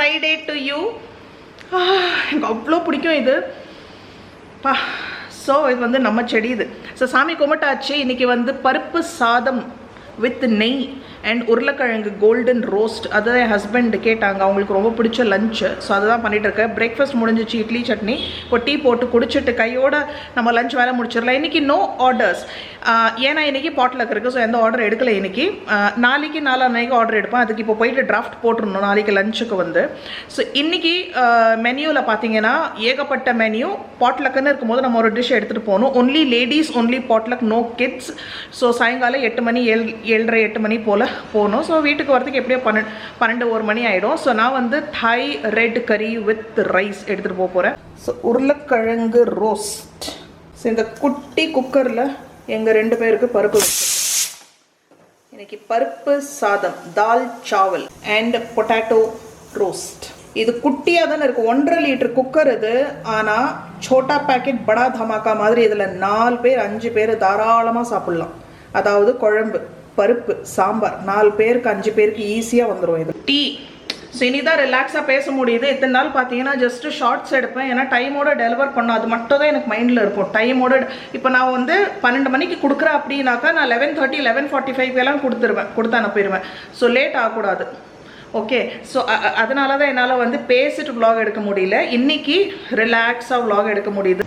Friday to you. எனக்கு அவ்வளோ பிடிக்கும் இது பா. ஸோ இது வந்து நம்ம செடி இது. ஸோ சாமி கும்பிட்டாச்சு. இன்றைக்கி வந்து பருப்பு சாதம் வித் நெய் அண்ட் உருளைக்கிழங்கு கோல்டன் ரோஸ்ட். அதுதான் என் ஹஸ்பண்ட் கேட்டாங்க, அவங்களுக்கு ரொம்ப பிடிச்ச லஞ்சு. ஸோ அதுதான் பண்ணிகிட்டு இருக்கேன். பிரேக்ஃபாஸ்ட் முடிஞ்சிச்சு, இட்லி சட்னி. இப்போ டீ போட்டு குடிச்சிட்டு கையோட நம்ம லஞ்ச் வேலை முடிச்சிடலாம். இன்றைக்கி நோ ஆர்டர்ஸ், ஏன்னா இன்றைக்கி பாட்லக் இருக்குது. ஸோ எந்த ஆர்டர் எடுக்கலை இன்றைக்கி. நாளைக்கு நாளைக்கு ஆர்டர் எடுப்பேன். அதுக்கு இப்போ போயிட்டு டிராஃப்ட் போட்டுருணும் நாளைக்கு லஞ்சுக்கு வந்து. ஸோ இன்றைக்கி மெனியூவில் பார்த்தீங்கன்னா ஏகப்பட்ட மெனியூ. பாட்லக்குன்னு இருக்கும்போது நம்ம ஒரு டிஷ் எடுத்துகிட்டு போகணும். Only ladies, only potluck, no kids. So சாயங்காலம் 8 மணி 7:30 8 மணி போல் போகணும். ஸோ வீட்டுக்கு வரதுக்கு எப்படியோ 12 1 மணி ஆகிடும். ஸோ நான் வந்து தாய் ரெட் கறி வித் ரைஸ் எடுத்துகிட்டு போக போகிறேன். ஸோ உருளைக்கிழங்கு ரோஸ்ட். ஸோ இந்த குட்டி குக்கரில் எங்கள் 2 பேருக்கு பருப்பு வச்சுருக்கேன். இன்னைக்கு பருப்பு சாதம், தால் சாவல் அண்ட் பொட்டேட்டோ ரோஸ்ட். இது குட்டியாக தானே இருக்குது, 1.5 லிட்டர் குக்கர் இது. ஆனால் சோட்டா பேக்கெட் படா தமாக்கா மாதிரி இதில் 4 பேர் 5 பேர் தாராளமாக சாப்பிட்லாம். அதாவது குழம்பு, பருப்பு, சாம்பார் 4 பேருக்கு 5 பேருக்கு ஈஸியாக வந்துடும் இது. டீ. ஸோ இனிதான் ரிலாக்ஸாக பேச முடியுது. இத்தனை நாள் பார்த்தீங்கன்னா ஜஸ்ட்டு ஷார்ட்ஸ் எடுப்பேன், ஏன்னா டைமோட டெலிவர் பண்ணோம். அது மட்டும் தான் எனக்கு மைண்டில் இருக்கும், டைமோட. இப்போ நான் வந்து 12 மணிக்கு கொடுக்குறேன் அப்படின்னாக்கா நான் 11:30 11:45 எல்லாம் கொடுத்து அனுப்பிடுவேன். ஸோ லேட் ஆகக்கூடாது. ஓகே. ஸோ அதனால தான் என்னால் வந்து பேசிட்டு vlog எடுக்க முடியல. இன்றைக்கி ரிலாக்ஸாக vlog எடுக்க முடியுது.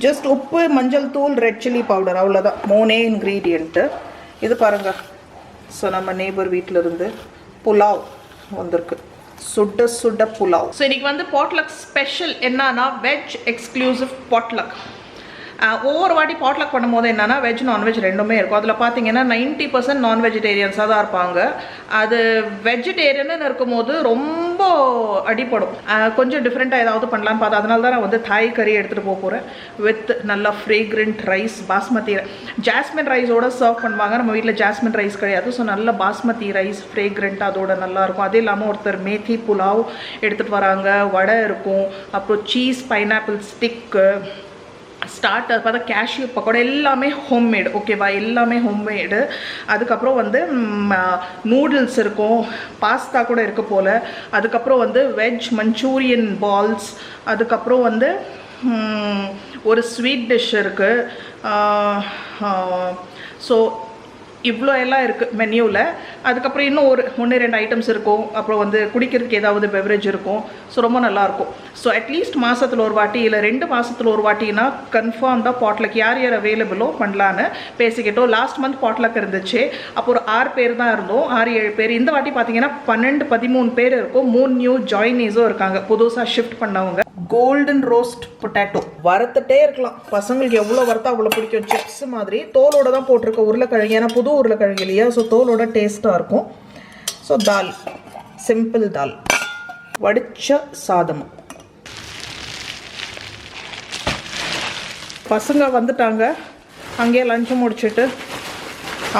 ஜஸ்ட் உப்பு, மஞ்சள் தூள், ரெட் சில்லி பவுடர், அவ்வளோதான். 3 இன்க்ரீடியண்ட்டு. இது பாருங்கள். ஸோ நம்ம நேபர் வீட்டில் இருந்து புலாவ் வந்திருக்கு, சுட புலாவ். ஸோ இன்றைக்கி வந்து பாட்லக் ஸ்பெஷல் என்னன்னா வெஜ் எக்ஸ்க்ளூசிவ் பாட்லக். ஒவ்வொரு வாட்டி பாட்லக் பண்ணும்போது என்னென்னா வெஜ் நான்வெஜ் ரெண்டுமே இருக்கும். அதில் பார்த்தீங்கன்னா 90% நான் வெஜிடேரியன்ஸாக தான் இருப்பாங்க. அது வெஜிடேரியன்னு இருக்கும்போது ரொம்ப அடிப்படும். கொஞ்சம் டிஃப்ரெண்ட்டாக ஏதாவது பண்ணலான்னு பார்த்தா, அதனால தான் நான் வந்து தாய் கறி எடுத்துகிட்டு போக போகிறேன் வித் நல்லா ஃப்ரேக்ரண்ட் ரைஸ், பாஸ்மதி. ஜாஸ்மின் ரைஸோடு சர்வ் பண்ணுவாங்க. நம்ம வீட்டில் ஜாஸ்மின் ரைஸ் கிடையாது. ஸோ நல்ல பாஸ்மதி ரைஸ் ஃப்ரேக்ரண்ட் அதோட நல்லாயிருக்கும். அது இல்லாமல் ஒருத்தர் மேத்தி புலாவ் எடுத்துகிட்டு வராங்க, வடை இருக்கும், அப்புறம் சீஸ் பைனாப்பிள் ஸ்டிக்கு, ஸ்டார்டர் பார்த்தா கேஷ்யூ பக்கோடா, எல்லாமே ஹோம்மேடு. ஓகேவா, எல்லாமே ஹோம்மேடு. அதுக்கப்புறம் வந்து நூடுல்ஸ் இருக்கும், பாஸ்தா கூட இருக்க போல். அதுக்கப்புறம் வந்து வெஜ் மஞ்சூரியன் பால்ஸ். அதுக்கப்புறம் வந்து ஒரு ஸ்வீட் டிஷ் இருக்குது. ஸோ இவ்வளோ எல்லாம் இருக்குது மெனியூவில். அதுக்கப்புறம் இன்னும் 1-2 ஐட்டம்ஸ் இருக்கும். அப்புறம் வந்து குடிக்கிறதுக்கு ஏதாவது பெவரேஜ் இருக்கும். ஸோ ரொம்ப நல்லாயிருக்கும். ஸோ அட்லீஸ்ட் மாதத்தில் ஒரு வாட்டி இல்லை 2 மாதத்தில் ஒரு வாட்டினா கன்ஃபார்ம்டாக பாட்லக் யார் அவைலபிளோ பண்ணலான்னு பேசிக்கிட்டோம். லாஸ்ட் மந்த் பாட்லக் இருந்துச்சு, அப்போ ஒரு 6 பேர் தான் இருந்தோம், 6-7 பேர். இந்த வாட்டி பார்த்தீங்கன்னா 12-13 பேர் இருக்கும். 3 நியூ ஜாயினீஸும் இருக்காங்க, புதுசாக ஷிஃப்ட் பண்ணவங்க. கோல்டன் ரோஸ்ட் பொட்டேட்டோ வறுத்துட்டே இருக்கலாம். பசங்களுக்கு எவ்வளோ வறுத்தா அவ்வளோ பிடிக்கும். சிப்ஸ் மாதிரி தோலோட தான் போட்டிருக்க உருளைக்கிழங்கு, ஏன்னா புது உருளைக்கிழங்கு இல்லையா. ஸோ தோலோட டேஸ்ட்டாக இருக்கும். ஸோ தால், சிம்பிள் தால், வடிச்ச சாதம். பசங்க வந்துட்டாங்க, அங்கேயே லஞ்சு முடிச்சுட்டு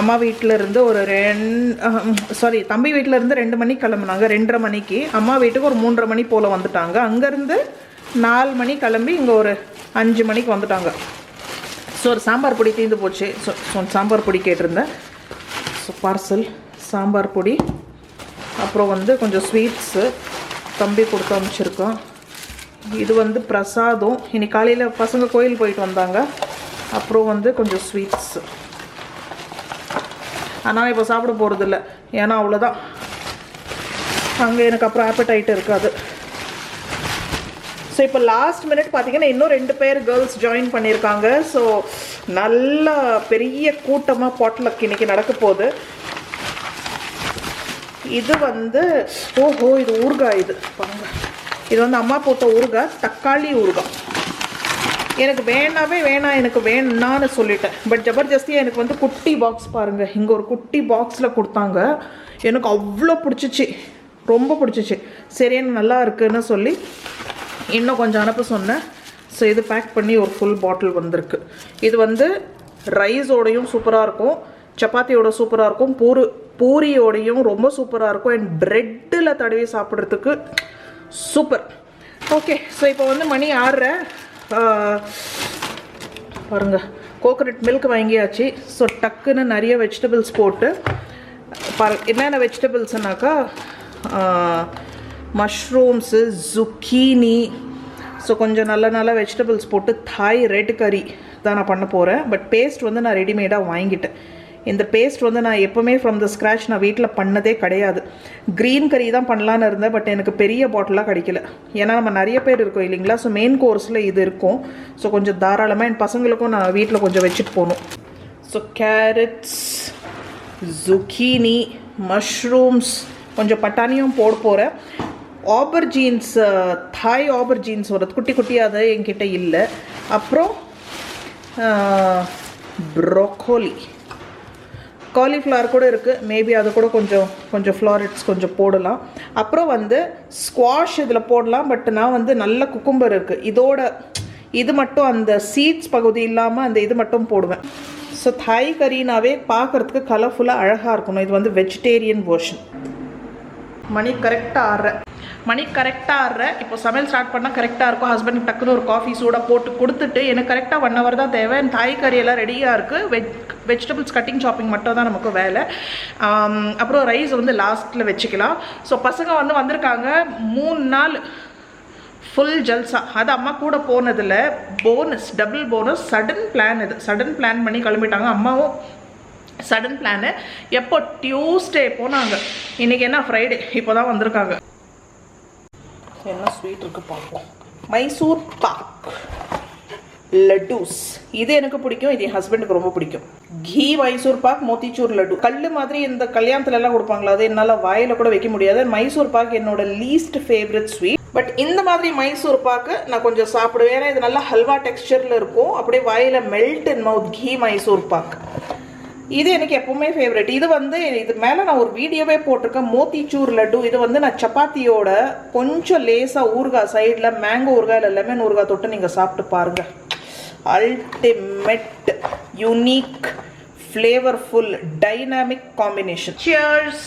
அம்மா வீட்டில் இருந்து ஒரு தம்பி வீட்டில் இருந்து 2 மணிக்கு கிளம்புனாங்க. 2:30 மணிக்கு அம்மா வீட்டுக்கு ஒரு 3:30 மணி போல் வந்துட்டாங்க. அங்கேருந்து 4 மணி கிளம்பி இங்கே ஒரு 5 மணிக்கு வந்துட்டாங்க. ஸோ ஒரு சாம்பார் பொடி தீர்ந்து போச்சு. ஸோ சாம்பார் பொடி கேட்டிருந்தேன். ஸோ பார்சல் சாம்பார் பொடி. அப்புறம் வந்து கொஞ்சம் ஸ்வீட்ஸு தம்பி கொடுத்து அனுப்பிச்சிருக்கோம். இது வந்து பிரசாதம். இன்னைக்கு காலையில் பசங்க கோயில் போயிட்டு வந்தாங்க. அப்புறம் வந்து கொஞ்சம் ஸ்வீட்ஸு. ஆனால் இப்போ சாப்பிட போகிறதில்ல, ஏன்னா அவ்வளோதான். அங்கே எனக்கு அப்புறம் ஆப்படைட் இருக்காது. ஸோ இப்போ லாஸ்ட் மினிட் பார்த்தீங்கன்னா இன்னும் 2 பேர் கேர்ள்ஸ் ஜாயின் பண்ணியிருக்காங்க. ஸோ நல்லா பெரிய கூட்டமாக பாட்லக் இன்றைக்கி நடக்க போகுது. இது வந்து இது ஊறுகாய். இது பாருங்க, இது வந்து அம்மா போட்ட ஊறுகாய், தக்காளி ஊறுகாய். எனக்கு வேணாம், எனக்கு வேணான்னு சொல்லிட்டேன். பட் ஜபர்தஸ்தியாக எனக்கு வந்து குட்டி பாக்ஸ் பாருங்கள், இங்கே ஒரு குட்டி பாக்ஸில் கொடுத்தாங்க. எனக்கு அவ்வளோ பிடிச்சிச்சு, ரொம்ப பிடிச்சிச்சு. சரியான நல்லா இருக்குன்னு சொல்லி இன்னும் கொஞ்சம் அனுப்ப சொன்னேன். ஸோ இது பேக் பண்ணி ஒரு ஃபுல் பாட்டில் வந்திருக்கு. இது வந்து ரைஸோடையும் சூப்பராக இருக்கும், சப்பாத்தியோட சூப்பராக இருக்கும், பூரியோடையும் ரொம்ப சூப்பராக இருக்கும், அண்ட் ப்ரெட்டில் தடவி சாப்பிட்றதுக்கு சூப்பர். ஓகே, ஸோ இப்போ வந்து மணி 6:30 பாருங்கள். கோகோனட் மில்க் வாங்கியாச்சு. ஸோ டக்குன்னு நிறைய வெஜிடபிள்ஸ் போட்டு என்னென்ன வெஜிடபிள்ஸ்னாக்கா மஷ்ரூம்ஸு, zucchini, ஸோ கொஞ்சம் நல்ல வெஜிடபிள்ஸ் போட்டு தாய் ரெட் கறி தான் நான் பண்ண போகிறேன். பட் பேஸ்ட் வந்து நான் ரெடிமேடாக வாங்கிட்டேன். இந்த பேஸ்ட் வந்து நான் எப்போவுமே ஃப்ரம் த ஸ்க்ராச் நான் வீட்டில் பண்ணதே கிடையாது. க்ரீன் கறி தான் பண்ணலான்னு இருந்தேன், பட் எனக்கு பெரிய பாட்டிலாக கிடைக்கல. ஏன்னா நம்ம நிறைய பேர் இருக்கோம் இல்லைங்களா. ஸோ மெயின் கோர்ஸில் இது இருக்கும். ஸோ கொஞ்சம் தாராளமாக என் பசங்களுக்கும் நான் வீட்டில் கொஞ்சம் வச்சுட்டு போகணும். ஸோ கேரட்ஸ், zucchini, மஷ்ரூம்ஸ், கொஞ்சம் பட்டாணியும் போட போகிறேன். ஆபர்ஜீன்ஸ், தாய் ஆபர்ஜீன்ஸ் வருது குட்டி குட்டியாக, அது என்கிட்ட இல்லை. அப்புறம் ப்ரோக்கோலி, காலிஃப்ளவர் கூட இருக்குது, மேபி அது கூட கொஞ்சம் ஃப்ளாரெட்ஸ் கொஞ்சம் போடலாம். அப்புறம் வந்து ஸ்குவாஷ் இதில் போடலாம், பட் நான் வந்து நல்ல குக்கும்பர் இருக்குது, இது மட்டும் அந்த சீட்ஸ் பகுதி இல்லாமல் அந்த இது மட்டும் போடுவேன். ஸோ தாய் கறினாவே பார்க்குறதுக்கு கலர்ஃபுல்லாக அழகாக இருக்கணும். இது வந்து வெஜிடேரியன் வெர்ஷன். மணி கரெக்டாக 6:30. இப்போ சமையல் ஸ்டார்ட் பண்ணால் கரெக்டாக இருக்கும். ஹஸ்பண்ட் டக்குன்னு ஒரு காஃபி சூடாக போட்டு கொடுத்துட்டு, எனக்கு கரெக்டாக 1 hour தான் தேவை. என் தாய் கறியெல்லாம் ரெடியாக இருக்குது. வெஜிடபிள்ஸ் கட்டிங் சாப்பிங் மட்டும் தான் நமக்கு வேலை. அப்புறம் ரைஸ் வந்து லாஸ்ட்டில் வச்சுக்கலாம். ஸோ பசங்க வந்திருக்காங்க. 3 நாள் ஃபுல் ஜல்சா. அது அம்மா கூட போனதில் டபுள் போனஸ், சடன் பிளான். இது சடன் பிளான் பண்ணி கிளம்பிட்டாங்க. அம்மாவும் சடன் பிளானு. எப்போ டியூஸ்டே போனாங்க, இன்றைக்கி என்ன ஃப்ரைடே, இப்போ தான் வந்திருக்காங்க. என்ன ஸ்வீட் இருக்குது பார்ப்போம். மைசூர் பாக் லட்டூஸ், இது எனக்கு பிடிக்கும், இது என் ஹஸ்பண்டுக்கு ரொம்ப பிடிக்கும். கீ மைசூர் பாக், மோத்திச்சூர் லட்டு, கல் மாதிரி இந்த கல்யாணத்துலலாம் கொடுப்பாங்களா, அது என்னால் வாயில் கூட வைக்க முடியாது. மைசூர் பாக் என்னோட லீஸ்ட் ஃபேவரட் ஸ்வீட். பட் இந்த மாதிரி மைசூர் பாக்கு நான் கொஞ்சம் சாப்பிடுவேன். ஏன்னா இது நல்லா ஹல்வா டெக்ஸ்சரில் இருக்கும், அப்படியே வாயில் மெல்ட் இன் மவுத். கீ மைசூர் பாக் இது எனக்கு எப்பவுமே ஃபேவரட். இது மேலே நான் ஒரு வீடியோவே போட்டிருக்கேன், மோத்திச்சூர் லட்டு. இது வந்து நான் சப்பாத்தியோட கொஞ்சம் லேசாக ஊறுகாய் சைடில் மேங்கோ ஊறுகாய் இல்லை லெமன் ஊறுகாய் தொட்டு நீங்கள் சாப்பிட்டு பாருங்கள். Ultimate, unique, flavourful, dynamic combination. Cheers.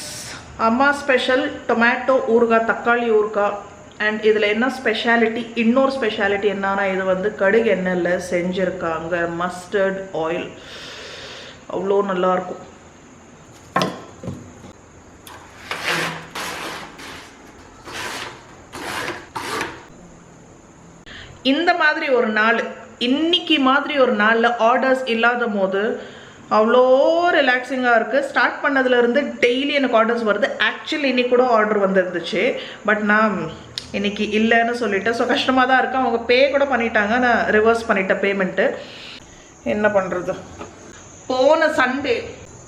அம்மா ஸ்பெஷல் டொமேட்டோ ஊறுகாய், தக்காளி ஊறுகாய். அண்ட் இதில் என்ன ஸ்பெஷாலிட்டி, இன்னொரு ஸ்பெஷாலிட்டி என்னன்னா, இது வந்து கடுகு எண்ணெயில் செஞ்சுருக்காங்க, மஸ்டர்ட் ஆயில், அவ்வளோ நல்லாயிருக்கும். இந்த மாதிரி ஒரு நாள், இன்னைக்கு மாதிரி ஒரு நாளில் ஆர்டர்ஸ் இல்லாத போது அவ்வளோ ரிலாக்ஸிங்காக இருக்குது. ஸ்டார்ட் பண்ணதுலேருந்து டெய்லி எனக்கு ஆர்டர்ஸ் வருது. ஆக்சுவலி இன்னைக்கு கூட ஆர்டர் வந்துருந்துச்சு, பட் நான் இன்னைக்கு இல்லைன்னு சொல்லிட்டேன். ஸோ கஷ்டமாக தான் இருக்குது. அவங்க பே கூட பண்ணிட்டாங்க, நான் ரிவர்ஸ் பண்ணிட்டேன் பேமெண்ட்டு. என்ன பண்ணுறது.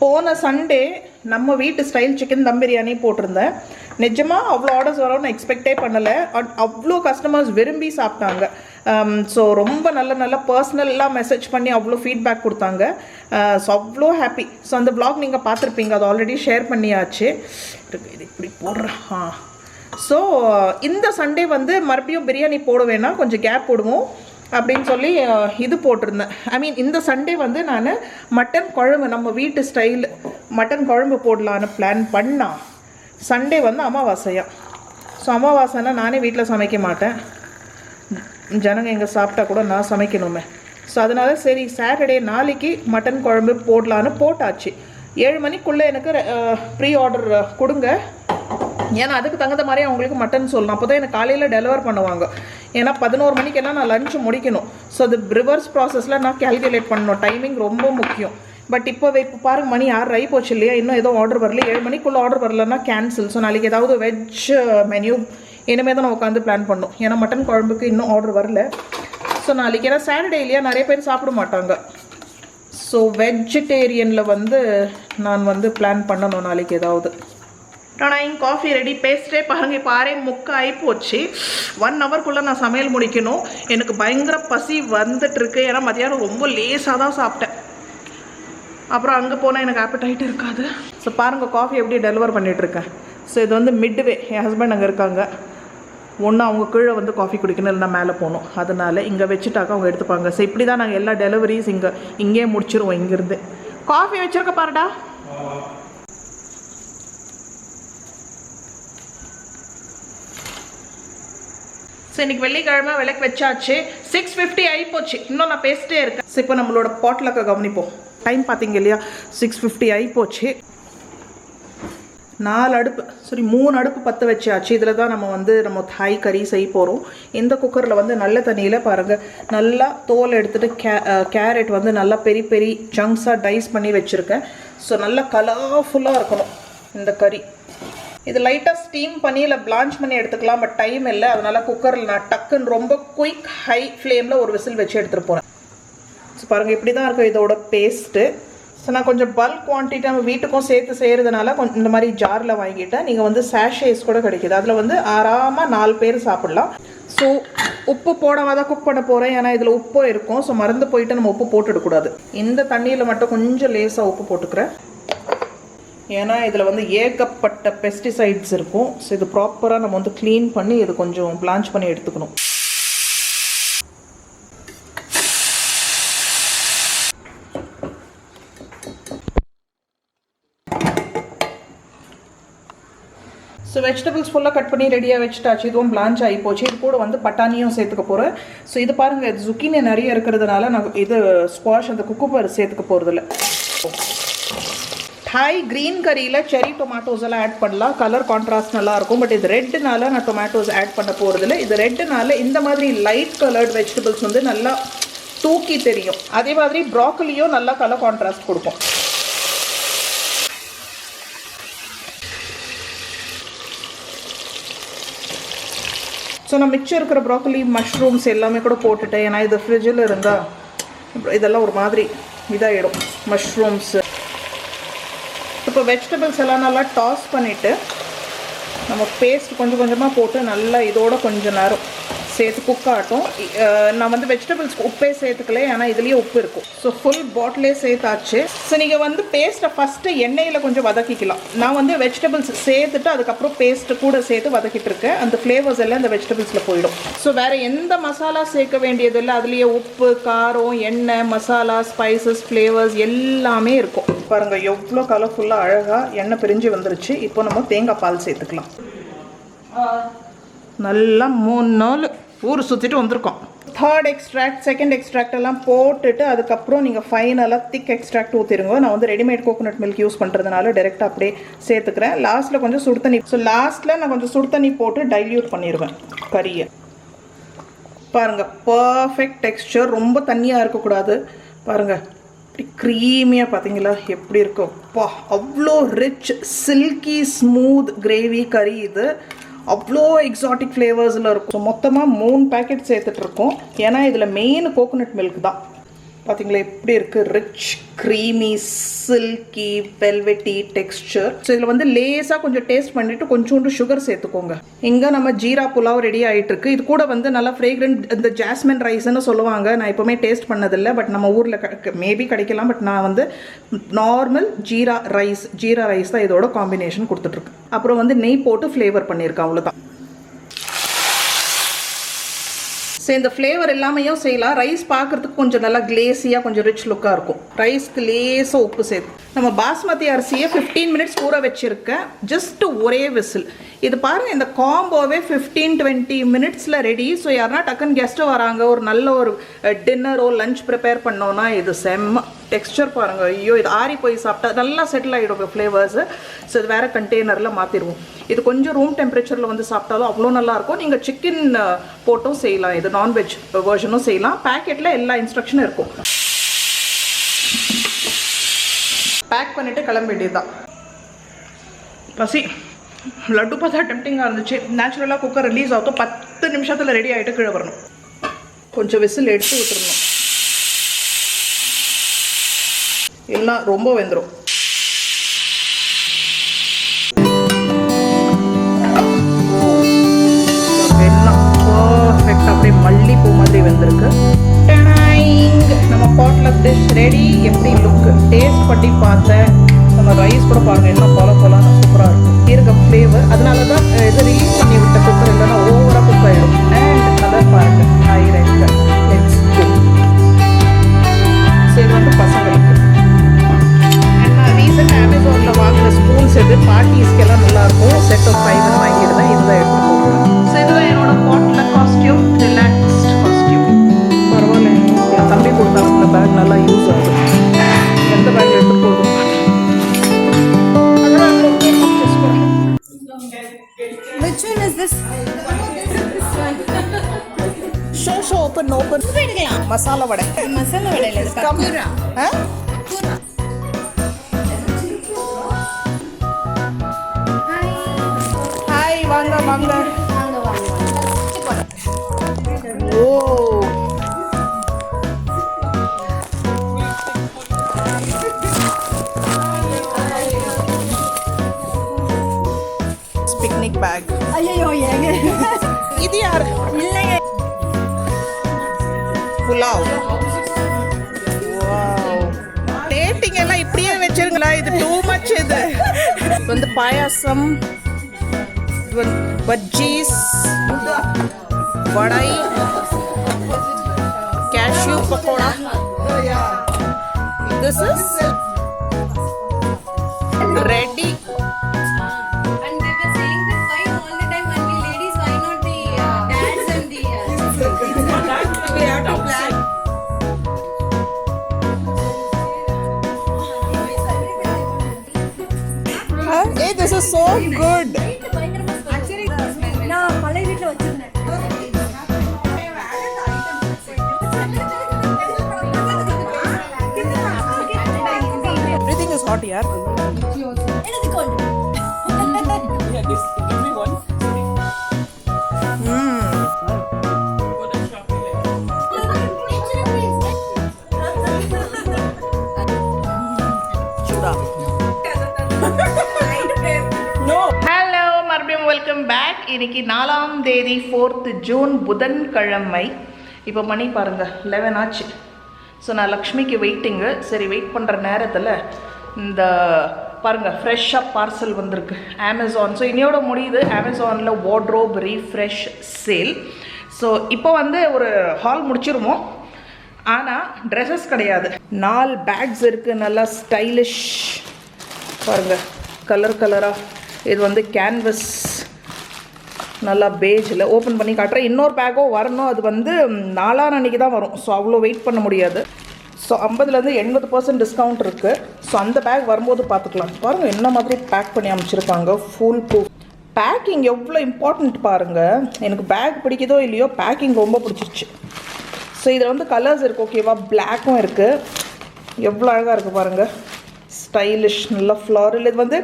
போன சண்டே நம்ம வீட்டு ஸ்டைல் சிக்கன் தம் பிரியாணி போட்டிருந்தேன். நிஜமாக அவ்வளோ ஆர்டர்ஸ் வரும்னு எக்ஸ்பெக்டே பண்ணலை. அவ்வளோ கஸ்டமர்ஸ் விரும்பி சாப்பிட்டாங்க. ஸோ ரொம்ப நல்ல பர்சனலாக மெசேஜ் பண்ணி அவ்வளோ ஃபீட்பேக் கொடுத்தாங்க. ஸோ அவ்வளோ ஹாப்பி. ஸோ அந்த வ்ளாக் நீங்கள் பார்த்துருப்பீங்க, அது ஆல்ரெடி ஷேர் பண்ணியாச்சு. இது இப்படி போடுறேன். ஸோ இந்த சண்டே வந்து மறுபடியும் பிரியாணி போட வேணாம், கொஞ்சம் கேப் போடுவோம் அப்படின்னு சொல்லி இது போட்டிருந்தேன். ஐ மீன் இந்த சண்டே வந்து நான் மட்டன் குழம்பு, நம்ம வீட்டு ஸ்டைல் மட்டன் குழம்பு போடலான்னு பிளான் பண்ணால், சண்டே வந்து அமாவாசையா. ஸோ அமாவாசைன்னா நானே வீட்டில் சமைக்க மாட்டேன், ஜனங்க எங்கே சாப்பிட்டா கூட நான் சமைக்கணுமே. ஸோ அதனால சரி சாட்டர்டே நாளைக்கு மட்டன் குழம்பு போடலான்னு போட்டாச்சு. 7 மணிக்குள்ளே எனக்கு ப்ரீ ஆர்டர் கொடுங்க. ஏன்னா அதுக்கு தகுந்த மாதிரி அவங்களுக்கு மட்டன் சொல்லணும், அப்போ தான் எனக்கு காலையில் டெலிவர் பண்ணுவாங்க. ஏன்னா 11 மணிக்கெல்லாம் நான் லஞ்சு முடிக்கணும். ஸோ அது ரிவர்ஸ் ப்ராசஸில் நான் கேல்குலேட் பண்ணணும், டைமிங் ரொம்ப முக்கியம். பட் இப்போ பாருங்கள், மணி 6 போச்சு இல்லையா, இன்னும் ஏதோ ஆர்டர் வரல. 7 மணிக்குள்ளே ஆர்டர் வரலன்னா கேன்சல். ஸோ நாளைக்கு ஏதாவது வெஜ் மெனு இனிமேல் தான் நான் உட்காந்து பிளான் பண்ணணும். ஏன்னா மட்டன் குழம்புக்கு இன்னும் ஆர்டர் வரல. ஸோ நாளைக்கு ஏன்னா சாட்டர்டே இல்லையா, நிறைய பேர் சாப்பிட மாட்டாங்க. ஸோ வெஜிடேரியனில் வந்து நான் வந்து பிளான் பண்ணணும் நாளைக்கு ஏதாவது. ஆனால் காஃபி ரெடி, பேஸ்ட்டே பாருங்கள் இப்போ 6:30 ஆகிப்போச்சு. 1 ஹவர்க்குள்ளே நான் சமையல் முடிக்கணும். எனக்கு பயங்கர பசி வந்துட்டுருக்கு. ஏன்னா மதியானம் ரொம்ப லேசாக தான் சாப்பிட்டேன். அப்புறம் அங்கே போனால் எனக்கு ஆப்படைட் இருக்காது. ஸோ பாருங்கள் காஃபி எப்படி டெலிவர் பண்ணிகிட்ருக்கேன். ஸோ இது வந்து மிட்வே, என் ஹஸ்பண்ட் அங்கே இருக்காங்க. ஒன்று அவங்க கீழே வந்து காஃபி குடிக்கணும், இல்லைனா மேலே போகணும். அதனால் இங்கே வச்சுட்டாக்க அவங்க எடுத்துப்பாங்க. ஸோ இப்படி தான் நாங்கள் எல்லா டெலிவரிஸ் இங்கேயே முடிச்சிருவோம். இங்கேருந்து காஃபி வச்சுருக்க பாருடா. ஸோ இன்றைக்கி வெள்ளிக்கிழமை விளக்கு வச்சாச்சு. 6:50 ஆகி போச்சு. இன்னும் நான் பேசிட்டே இருக்கேன். ஸோ இப்போ நம்மளோட பாட்லக்க கவனிப்போம். டைம் பார்த்தீங்க இல்லையா, 6:50 ஆகி போச்சு. 3 அடுப்பு பற்ற வச்சாச்சு. இதில் தான் நம்ம தாய் கறி செய்ய போகிறோம். இந்த குக்கரில் வந்து நல்ல தண்ணியில் பாருங்கள், நல்லா தோல் எடுத்துகிட்டு கேரட் வந்து நல்லா பெரிய பெரிய ஜங்க்ஸாக டைஸ் பண்ணி வச்சுருக்கேன். ஸோ நல்லா கலர்ஃபுல்லாக இருக்கணும் இந்த கறி. இது லைட்டாக ஸ்டீம் பண்ணி இல்லை பிளான்ச் பண்ணி எடுத்துக்கலாம். பட் டைம் இல்லை, அதனால் குக்கரில் நான் டக்குன்னு ரொம்ப குயிக் ஹை ஃப்ளேமில் ஒரு விசில் வச்சு எடுத்துகிட்டு போகிறேன். ஸோ பாருங்கள், இப்படி தான் இருக்கும் இதோட பேஸ்ட்டு. ஸோ நான் கொஞ்சம் பல்க் குவான்டிட்டி நம்ம வீட்டுக்கும் சேர்த்து செய்கிறதுனால கொஞ்சம் இந்த மாதிரி ஜாரில் வாங்கிட்டேன். நீங்கள் வந்து சாஷேஸ் கூட கிடைக்கிது. அதில் வந்து ஆறாமல் 4 பேர் சாப்பிட்லாம். ஸோ உப்பு போடாமல் தான் குக் பண்ண போகிறேன். ஏன்னா இதில் உப்பு இருக்கும். ஸோ மறந்து போயிட்டு நம்ம உப்பு போட்டுடக்கூடாது. இந்த தண்ணியில் மட்டும் கொஞ்சம் லேசாக உப்பு போட்டுக்கிறேன். ஏன்னா இதில் வந்து ஏகப்பட்ட பெஸ்டிசைட்ஸ் இருக்கும். ஸோ இது ப்ராப்பராக நம்ம வந்து க்ளீன் பண்ணி இது கொஞ்சம் பிளான்ச் பண்ணி எடுத்துக்கணும். ஸோ வெஜிடபிள்ஸ் ஃபுல்லாக கட் பண்ணி ரெடியாக வச்சுட்டாச்சு. இதுவும் பிளான்ச் ஆகி போச்சு. இது கூட வந்து பட்டாணியும் சேர்த்துக்க போகிறேன். ஸோ இது பாருங்கள், ஜுக்கினி நிறைய இருக்கிறதுனால நான் இது ஸ்குவாஷ் அந்த குக்கும்பர் சேர்த்துக்க போகிறதில்ல. தாய் க்ரீன் கறியில் செரி டொமேட்டோஸ் எல்லாம் ஆட் பண்ணலாம். கலர் கான்ட்ராஸ்ட் நல்லாயிருக்கும். பட் இது ரெட்டுனால நான் டொமேட்டோஸ் ஆட் பண்ண போகிறதில்ல. இது ரெட்டுனால இந்த மாதிரி லைட் கலர்ட் வெஜிடபிள்ஸ் வந்து நல்லா தூக்கி தெரியும். அதே மாதிரி ப்ராக்கலியும் நல்லா கலர் கான்ட்ராஸ்ட் கொடுக்கும். ஸோ நான் மிச்சம் இருக்கிற ப்ராக்கலி மஷ்ரூம்ஸ் எல்லாமே கூட போட்டுட்டேன். ஏன்னா இது ஃப்ரிட்ஜில் இருந்தால் இதெல்லாம் ஒரு மாதிரி இதாகிடும் மஷ்ரூம்ஸு. இப்போ வெஜிடபிள்ஸ் எல்லாம் நல்லா டாஸ் பண்ணிவிட்டு நம்ம பேஸ்ட் கொஞ்சம் கொஞ்சமாக போட்டு நல்லா இதோட கொஞ்சம் நேரம் சேர்த்து குக் ஆகட்டும். நான் வந்து வெஜிடபிள்ஸ்க்கு உப்பே சேர்த்துக்கல, ஏன்னா இதுலேயே உப்பு இருக்கும். ஸோ ஃபுல் பாட்டிலே சேர்த்தாச்சு. ஸோ நீங்கள் வந்து பேஸ்ட்டை ஃபஸ்ட்டு எண்ணெயில் கொஞ்சம் வதக்கிக்கலாம். நான் வந்து வெஜிடபிள்ஸ் சேர்த்துட்டு அதுக்கப்புறம் பேஸ்ட்டு கூட சேர்த்து வதக்கிட்டு இருக்கேன். அந்த ஃப்ளேவர்ஸ் எல்லாம் இந்த வெஜிடபிள்ஸில் போயிடும். ஸோ வேறு எந்த மசாலா சேர்க்க வேண்டியதில்லை. அதுலேயே உப்பு, காரம், எண்ணெய், மசாலா, ஸ்பைசஸ், ஃப்ளேவர்ஸ் எல்லாமே இருக்கும். பாருங்கள் எவ்வளோ கலர்ஃபுல்லாக அழகாக எண்ணெய் பிரிஞ்சு வந்துருச்சு. இப்போ நம்ம தேங்காய் பால் சேர்த்துக்கலாம். நல்லா 3 நாள் ஊர் சுற்றிட்டு வந்திருக்கோம். 3rd எக்ஸ்ட்ராக்ட், 2nd எக்ஸ்ட்ராக்ட் எல்லாம் போட்டுட்டு அதுக்கப்புறம் நீங்கள் ஃபைனலாக திக் எக்ஸ்ட்ராக்ட் ஊற்றிடுங்க. நான் வந்து ரெடிமேட் கோகோனட் மில்க் யூஸ் பண்ணுறதுனால டேரெக்டாக அப்படியே சேர்த்துக்கிறேன். லாஸ்ட்டில் கொஞ்சம் சுடு தண்ணி. ஸோ லாஸ்ட்டில் நான் கொஞ்சம் சுடு தண்ணி போட்டு டைல்யூட் பண்ணிடுவேன் கறியை. பாருங்கள் பர்ஃபெக்ட் டெக்ஸ்சர். ரொம்ப தண்ணியாக இருக்கக்கூடாது. பாருங்கள் இப்படி க்ரீமியாக பார்த்தீங்களா எப்படி இருக்கும். பா அவ்வளோ ரிச் சில்கி ஸ்மூத் கிரேவி கறி. இது அவ்வளோ எக்ஸாட்டிக் ஃப்ளேவர்ஸில் இருக்கும். ஸோ மொத்தமாக 3 பேக்கெட் சேர்த்துட்ருக்கோம். ஏன்னா இதில் மெயின் கோகோனட் மில்க் தான். பார்த்தீங்களா எப்படி இருக்குது, rich creamy silky velvety texture. So இதில் வந்து லேஸாக கொஞ்சம் டேஸ்ட் பண்ணிவிட்டு கொஞ்சோண்டு சுகர் சேர்த்துக்கோங்க. இங்கே நம்ம ஜீரா புலாவ் ரெடி ஆகிட்டுருக்கு. இது கூட வந்து நல்லா ஃப்ரேக்ரண்ட் இந்த ஜாஸ்மின் ரைஸ்ன்னு சொல்லுவாங்க. நான் எப்போவுமே டேஸ்ட் பண்ணதில்லை. பட் நம்ம ஊரில் மேபி கிடைக்கலாம். பட் நான் வந்து நார்மல் ஜீரா ரைஸ் தான் இதோட காம்பினேஷன் கொடுத்துட்ருக்கேன். அப்புறம் வந்து நெய் போட்டு ஃப்ளேவர் பண்ணியிருக்கேன். அவ்வளோதான். ஸோ இந்த ஃப்ளேவர் எல்லாமையும் செய்யலாம். ரைஸ் பார்க்குறதுக்கு கொஞ்சம் நல்லா கிளேஸியாக கொஞ்சம் ரிச் லுக்காக இருக்கும். ரைஸ்க்கு லேசாக உப்பு சேர்த்து நம்ம பாஸ்மதி அரிசியை 15 மினிட்ஸ் ஊற வச்சுருக்கேன். ஜஸ்ட்டு ஒரே விசில். இது பாருங்கள், இந்த காம்போவே 15-20 மினிட்ஸில் ரெடி. ஸோ யாருன்னா டக்குன்னு கெஸ்ட்டு வராங்க, ஒரு நல்ல ஒரு டின்னரோ லஞ்ச் ப்ரிப்பேர் பண்ணோன்னா இது செம்ம. டெக்ஸ்சர் பாருங்கள், ஐயோ இது ஆறி போய் சாப்பிட்டா நல்லா செட்டில் ஆகிடும் ஃப்ளேவர்ஸு. ஸோ இது வேறு கண்டெய்னரில் மாற்றிடுவோம். இது கொஞ்சம் ரூம் டெம்பரேச்சரில் வந்து சாப்பிட்டாலும் அவ்வளோ நல்லாயிருக்கும். நீங்கள் சிக்கன் போட்டும் செய்யலாம். இது நான்வெஜ் வெர்ஷனும் செய்யலாம். பேக்கெட்டில் எல்லா இன்ஸ்ட்ரக்ஷனும் இருக்கும். பேக் பண்ணிவிட்டு கிளம்ப வேண்டியதுதான். பசி லட்டு பார்த்தா டெம்டிங்காக இருந்துச்சு. நேச்சுரலாக குக்கர் ரிலீஸ் ஆகும். 10 நிமிஷத்தில் ரெடி ஆகிட்டு கீழே வரணும். கொஞ்சம் விசில் எடுத்து விட்டுருணும், இல்லைனா ரொம்ப வெந்துடும். பர்ஃபெக்ட் அப்படியே மல்லிப்பூ மாதிரி வெந்திருக்கு. நம்ம பாட்லக் டிஷ் ரெடி. எப்படி லுக்கு டேஸ்ட் பண்ணி பார்த்தேன். நம்ம ரைஸ் கூட பாருங்கள் என்ன போல சூப்பராக இருக்கும். இருக்க ஃப்ளேவர். அதனால தான் இது ரிலீஸ் பண்ணி விட்ட குக்கர் இல்லைன்னா ஓவராக பாருங்க high red let's go. So இது வந்து பசங்களுக்கு. அண்ட் நான் ரீசெண்ட் அமேசானில் வாங்கின ஸ்பூன்ஸ் இது பார்ட்டிஸ்க்கெல்லாம் நல்லாயிருக்கும். செட் ஆஃப் 5 வாங்கியிருந்தேன். இதுதான் எடுத்து போடுவேன். ஸோ இதுதான் என்னோட பாட்டில் காஸ்டியூம், ரிலாக்ஸ்ட் காஸ்டியூம். பரவாயில்ல, என் தம்பி கொடுத்தாங்க இந்த பேக் நல்லா யூஸ் ஆகும். எந்த பேக் எடுத்து போடுவோம். Which one is this? Show open. Masala வடை. மசாலா வடை இல்ல, இது பக்கோடா. பக்கோடா. ஹாய், வாங்க. ஓ, பிக்னிக் பேக். ஐயோ ஏங்க. இது யாரு? இல்லங்க. புலாவ். வாவ். டேட்டிங் எல்லாம் இப்படியே வச்சிருங்களா? இது டூ மச். இது வந்து பாயாசம், பஜ்ஜீஸ், வடை, cashew pakoda. This is ready. And they were saying that why all the time when we ladies, why not the dads and the we have to plan. Hey, this is so good. Actually நான் பழைய வீட்ல வச்சிருந்தேன். Everything is hot here. It is cold. Yeah, this give me one. Chuda. No. Hello, மறுபடியும் welcome back. இன்னைக்கு 4ஆம் தேதி 4th June புதன்கிழமை. இப்போ மணி பாருங்க 11 ஆச்சு. ஸோ நான் லக்ஷ்மிக்கு வெயிட்டிங்கு. சரி, வெயிட் பண்ணுற நேரத்தில் இந்த பாருங்கள் ஃப்ரெஷ்ஷாக பார்சல் வந்திருக்கு அமேசான். ஸோ இன்னையோட முடியுது அமேசானில் வார்ட்ரோப் ரீஃப்ரெஷ் சேல். ஸோ இப்போ வந்து ஒரு ஹால் முடிச்சிருமோ, ஆனால் ட்ரெஸ்ஸஸ் கிடையாது. 4 பேக்ஸ் இருக்குது, நல்லா ஸ்டைலிஷ் பாருங்கள், கலராக. இது வந்து கேன்வஸ், நல்லா பேஜில் ஓப்பன் பண்ணி காட்டுறேன். இன்னொரு பேக்கும் வரணும், அது வந்து 4ஆம் அன்றைக்கி தான் வரும். ஸோ அவ்வளோ வெயிட் பண்ண முடியாது. ஸோ 50% 80% டிஸ்கவுண்ட் இருக்குது. ஸோ அந்த பேக் வரும்போது பார்த்துக்கலாம். பாருங்கள் என்ன மாதிரி பேக் பண்ணி அமைச்சிருக்காங்க, ஃபுல் ப்ரூஃப். பேக்கிங் எவ்வளோ இம்பார்ட்டண்ட் பாருங்கள். எனக்கு பேக் பிடிக்குதோ இல்லையோ, பேக்கிங் ரொம்ப பிடிச்சிருச்சு. ஸோ இதில் வந்து கலர்ஸ் இருக்குது, ஓகேவா? பிளாக்கும் இருக்குது. எவ்வளோ அழகாக இருக்குது பாருங்கள், ஸ்டைலிஷ், நல்லா ஃப்ளாரல். இது வந்து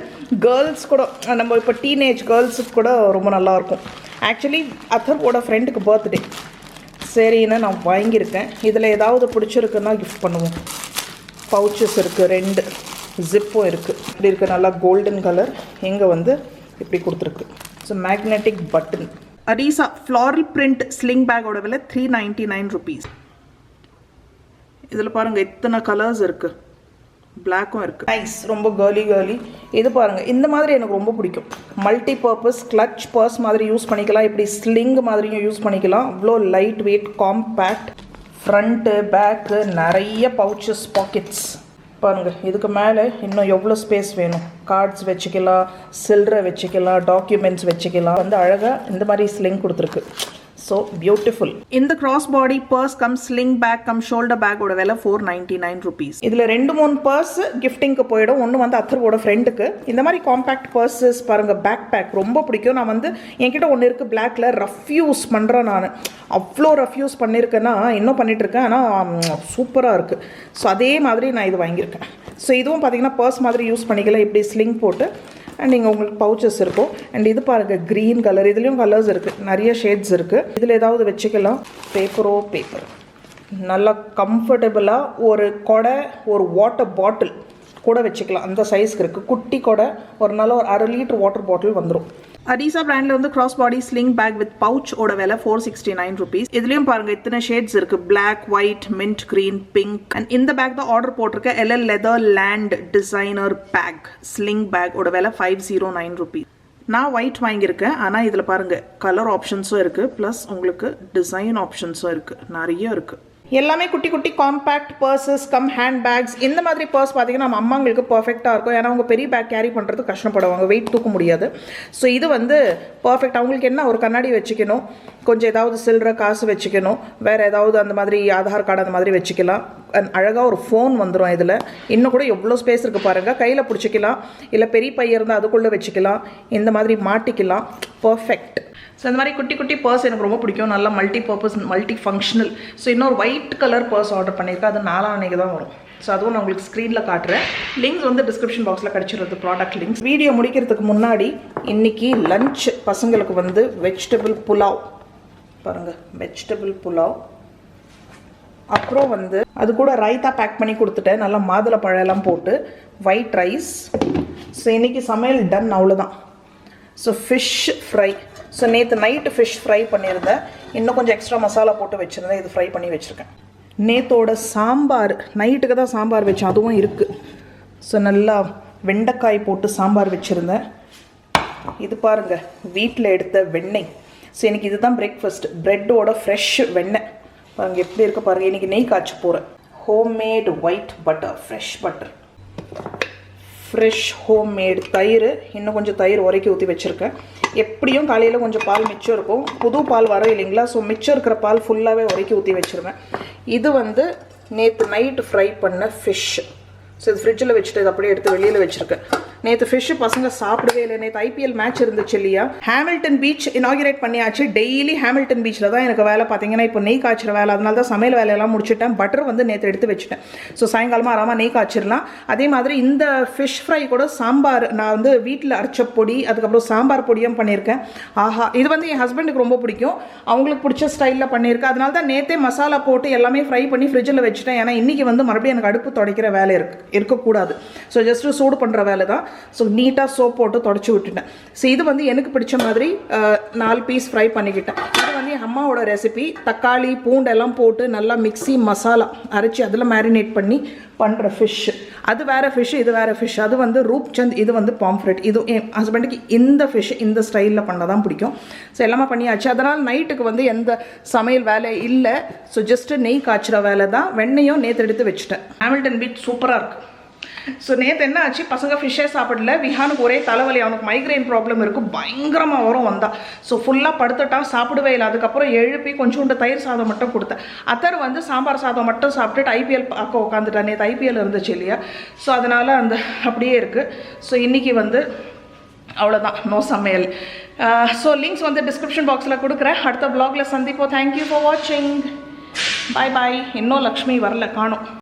கேர்ள்ஸ் கூட, நம்ம இப்போ டீனேஜ் கேர்ள்ஸுக்கு கூட ரொம்ப நல்லாயிருக்கும். ஆக்சுவலி அதர்வோட ஃப்ரெண்டுக்கு பர்த்டே, சரின்னு நான் வாங்கியிருக்கேன். இதில் ஏதாவது பிடிச்சிருக்குன்னா கிஃப்ட் பண்ணுவோம். பவுச்சஸ் இருக்குது, 2 ஜிப்பும் இருக்குது. இப்படி இருக்குது, நல்லா கோல்டன் கலர். இங்கே வந்து இப்படி கொடுத்துருக்கு. So magnetic button. அரிசா ஃப்ளாரல் பிரிண்ட் ஸ்லிங் பேக்கோட விலை 399 rupees. இதில் பாருங்கள் எத்தனை கலர்ஸ் இருக்குது, பிளாக்கும் இருக்குது. நைஸ், ரொம்ப கேர்லி. இது பாருங்கள், இந்த மாதிரி எனக்கு ரொம்ப பிடிக்கும். மல்டி பர்பஸ் கிளச் பர்ஸ் மாதிரி யூஸ் பண்ணிக்கலாம், இப்படி ஸ்லிங் மாதிரியும் யூஸ் பண்ணிக்கலாம். அவ்வளோ light weight, compact. Front back நிறைய பவுச்சஸ், பாக்கெட்ஸ் பாருங்கள். இதுக்கு மேலே இன்னும் எவ்வளோ ஸ்பேஸ் வேணும். கார்ட்ஸ் வச்சுக்கலாம், சில்லறை வச்சுக்கலாம், டாக்குமெண்ட்ஸ் வச்சுக்கலாம். வந்து அழகாக இந்த மாதிரி ஸ்லிங் கொடுத்துருக்கு. So beautiful. இந்த cross body purse cum sling bag cum shoulder பேக்கோட விலை 499 rupees. இதில் 2-3 பர்ஸ் கிஃப்டிங்க்கு போயிடும். ஒன்று வந்து அத்தரோட ஃப்ரெண்டுக்கு. இந்த மாதிரி காம்பேக்ட் பர்ஸஸ் பாருங்கள், பேக் பேக் ரொம்ப பிடிக்கும். நான் வந்து என்கிட்ட ஒன்று இருக்குது பிளாக்ல, ரஃப் யூஸ் பண்ணுறேன். நான் அவ்வளோ ரஃப் யூஸ் பண்ணியிருக்கேன்னா, இன்னும் பண்ணிகிட்ருக்கேன். ஆனால் சூப்பராக இருக்குது. ஸோ அதே மாதிரி நான் இது வாங்கியிருக்கேன். ஸோ இதுவும் பார்த்தீங்கன்னா பர்ஸ் மாதிரி யூஸ் பண்ணிக்கலாம், இப்படி ஸ்லிங் போட்டு. அண்ட் இங்கே உங்களுக்கு பவுச்சஸ் இருக்கும். அண்ட் இது பாருங்கள், க்ரீன் கலர். இதுலேயும் கலர்ஸ் இருக்குது, நிறைய ஷேட்ஸ் இருக்குது. இதில் ஏதாவது வச்சுக்கலாம். பேப்பர் நல்லா கம்ஃபர்டபுளாக. ஒரு கொடை, ஒரு வாட்டர் பாட்டில் கூட வச்சுக்கலாம், அந்த சைஸ்க்கு இருக்குது. குட்டி கொடை, ஒரு நல்ல ஒரு 1/2 லிட்டர் வாட்டர் பாட்டில் வந்துடும். அடிசா பிராண்டில் வந்து cross body sling bag with pouch ஓட விலை 469 rupees. இதுலேயும் பாருங்கள் இத்தனை ஷேட்ஸ் இருக்குது, black, white, mint green, pink. And இந்த பேக் தான் ஆர்டர் போட்டிருக்கேன். LL leather land designer bag sling bag ஓட விலை 509 rupees. நான் ஒயிட் வாங்கியிருக்கேன். ஆனால் இதில் பாருங்கள் கலர் ஆப்ஷன்ஸும் இருக்குது, ப்ளஸ் உங்களுக்கு டிசைன் ஆப்ஷன்ஸும் இருக்குது, நிறைய இருக்குது. எல்லாமே குட்டி குட்டி compact purses cum handbags. இந்த மாதிரி பர்ஸ் பார்த்தீங்கன்னா நம்ம அம்மாங்களுக்கு பர்ஃபெக்டாக இருக்கும். ஏன்னா அவங்க பெரிய பேக் கேரி பண்ணுறது கஷ்டப்படுவாங்க, வெயிட் தூக்க முடியாது. ஸோ இது வந்து பர்ஃபெக்ட். அவங்களுக்கு என்ன, ஒரு கண்ணாடி வச்சுக்கணும், கொஞ்சம் ஏதாவது சில்லற காசு வச்சுக்கணும், வேறு ஏதாவது அந்த மாதிரி ஆதார் கார்டு அந்த மாதிரி வச்சுக்கலாம். அழகாக ஒரு ஃபோன் வந்துடும் இதில். இன்னும் கூட எவ்வளோ ஸ்பேஸ் இருக்குது பாருங்கள். கையில் பிடிச்சிக்கலாம், இல்லை பெரிய பையன் இருந்தால் அதுக்குள்ளே வச்சுக்கலாம், இந்த மாதிரி மாட்டிக்கலாம். பர்ஃபெக்ட். ஸோ இந்த மாதிரி குட்டி குட்டி பர்ஸ் எனக்கு ரொம்ப பிடிக்கும். நல்லா multi purpose, multi functional. So இன்னொரு ஒயிட் கலர் பர்ஸ் ஆர்டர் பண்ணியிருக்கேன். அது 4 அன்னைக்கு தான் வரும். ஸோ அதுவும் நான் உங்களுக்கு ஸ்க்ரீனில் காட்டுறேன். லிங்க்ஸ் வந்து டிஸ்கிரிப்ஷன் பாக்ஸில் கிடச்சிடுறது, ப்ராடக்ட் லிங்க்ஸ். வீடியோ முடிக்கிறதுக்கு முன்னாடி இன்றைக்கி லஞ்ச் பசங்களுக்கு வந்து வெஜிடபிள் புலாவ் பாருங்கள், வெஜிடபிள் புலாவ். அப்புறம் வந்து அது கூட ரைத்தா பேக் பண்ணி கொடுத்துட்டேன், நல்லா மாதுளை பழம்லாம் போட்டு, ஒயிட் ரைஸ். ஸோ இன்றைக்கி சமையல் டன், அவ்வளோதான். So fish fry. ஸோ நேற்று நைட்டு ஃபிஷ் ஃப்ரை பண்ணியிருந்தேன், இன்னும் கொஞ்சம் எக்ஸ்ட்ரா மசாலா போட்டு வச்சுருந்தேன், இது ஃப்ரை பண்ணி வச்சுருக்கேன். நேத்தோட சாம்பார், நைட்டுக்கு தான் சாம்பார் வச்சேன், அதுவும் இருக்குது. ஸோ நல்லா வெண்டைக்காய் போட்டு சாம்பார் வச்சுருந்தேன். இது பாருங்கள், வீட்டில் எடுத்த வெண்ணெய். ஸோ எனக்கு இதுதான் பிரேக்ஃபாஸ்ட். ப்ரெட்டோட ஃப்ரெஷ் வெண்ணெய் பாருங்கள் எப்படி இருக்க பாருங்கள். இன்றைக்கி நெய் காய்ச்சி போகிறேன். Homemade white butter, fresh butter, fresh homemade தயிர். இன்னும் கொஞ்சம் தயிர் உரைக்கி ஊற்றி வச்சுருக்கேன். எப்படியும் காலையில் கொஞ்சம் பால் மிச்சம் இருக்கும், புது பால் வர இல்லைங்களா. ஸோ மிச்சம் இருக்கிற பால் ஃபுல்லாகவே உரைக்கி ஊற்றி வச்சுருவேன். இது வந்து நேற்று நைட்டு ஃப்ரை பண்ண ஃபிஷ். ஸோ இது ஃப்ரிட்ஜில் வச்சுட்டு இது அப்படியே எடுத்து வெளியில் வச்சுருக்கேன். நேற்று ஃபிஷ்ஷு பசங்க சாப்பிடவே இல்லை. நேற்று ஐபிஎல் மேட்ச் இருந்துச்சு இல்லையா. ஹேமில்டன் பீச் இனாகிரேட் பண்ணியாச்சு. டெய்லி ஹேமில்டன் பீச்சில் தான் எனக்கு வேலை. பார்த்தீங்கன்னா இப்போ நெய் காய்ச்சிற வேலை, அதனால தான் சமையல் வேலையெல்லாம் முடிச்சுட்டேன். பட்டர் வந்து நேற்று எடுத்து வச்சுட்டேன். ஸோ சாயங்காலமாக ஆறாமல் நெய் காய்ச்சிடலாம். அதே மாதிரி இந்த ஃபிஷ் ஃப்ரை கூட சாம்பார் நான் வந்து வீட்டில் அரைச்ச பொடி, அதுக்கப்புறம் சாம்பார் பொடியும் பண்ணியிருக்கேன். ஆஹா, இது வந்து என் ஹஸ்பண்டுக்கு ரொம்ப பிடிக்கும், அவங்களுக்கு பிடிச்ச ஸ்டைலில் பண்ணியிருக்கேன். அதனால தான் நேற்றே மசாலா போட்டு எல்லாமே ஃப்ரை பண்ணி ஃப்ரிட்ஜில் வச்சுட்டேன். ஏன்னா இன்றைக்கி வந்து மறுபடியும் எனக்கு அடுப்பு துடைக்கிற வேலை இருக்கக்கூடாது. ஸோ ஜஸ்ட்டு சூடு பண்ணுற வேலை தான். ஸோ நீட்டாக சோப் போட்டு தொடச்சி விட்டுட்டேன். ஸோ இது வந்து எனக்கு பிடிச்ச மாதிரி 4 பீஸ் ஃப்ரை பண்ணிக்கிட்டேன். இது வந்து என் அம்மாவோட ரெசிபி. தக்காளி பூண்டெல்லாம் போட்டு நல்லா மிக்ஸி மசாலா அரைச்சி அதில் மேரினேட் பண்ணி பண்ணுற ஃபிஷ். அது வேறு ஃபிஷ், இது வேறு ஃபிஷ். அது வந்து ரூப்சந்த், இது வந்து பாம்ஃப்ரெட். இது என் ஹஸ்பண்டுக்கு இந்த ஃபிஷ் இந்த ஸ்டைலில் பண்ண தான் பிடிக்கும். ஸோ எல்லாமே பண்ணியாச்சு. அதனால் நைட்டுக்கு வந்து எந்த சமையல் வேலை இல்லை. ஸோ ஜஸ்ட்டு நெய் காய்ச்சிற வேலை தான். வெண்ணையும் நேற்று எடுத்து வச்சுட்டேன். ஹேமில்டன் பீச் சூப்பராக இருக்குது. ஸோ நேற்று என்ன ஆச்சு, பசங்க ஃபிஷ்ஷே சாப்பிடல. விஹானுக்கு ஒரே தலைவலி, அவனுக்கு மைக்ரைன் ப்ராப்ளம் இருக்குது, பயங்கரமாக வரும் வந்தால். ஸோ ஃபுல்லாக படுத்துட்டான், சாப்பிடவே இல்லை. அதுக்கப்புறம் எழுப்பி கொஞ்சோண்டு தயிர் சாதம் மட்டும் கொடுத்தேன். அத்தர் வந்து சாம்பார் சாதம் மட்டும் சாப்பிட்டுட்டு ஐபிஎல் பார்க்க உட்காந்துட்டான். நேற்று ஐபிஎல் இருந்துச்சு இல்லையா. ஸோ அதனால் அந்த அப்படியே இருக்குது. ஸோ இன்றைக்கி வந்து அவ்வளோதான், நோ சமையல். ஸோ லிங்க்ஸ் வந்து டிஸ்கிரிப்ஷன் பாக்ஸில் கொடுக்குறேன். அடுத்த வ்ளாகில் சந்திப்போம். தேங்க்யூ ஃபார் வாட்சிங். பாய் பாய். இன்னும் லக்ஷ்மி வரல, காணோம்.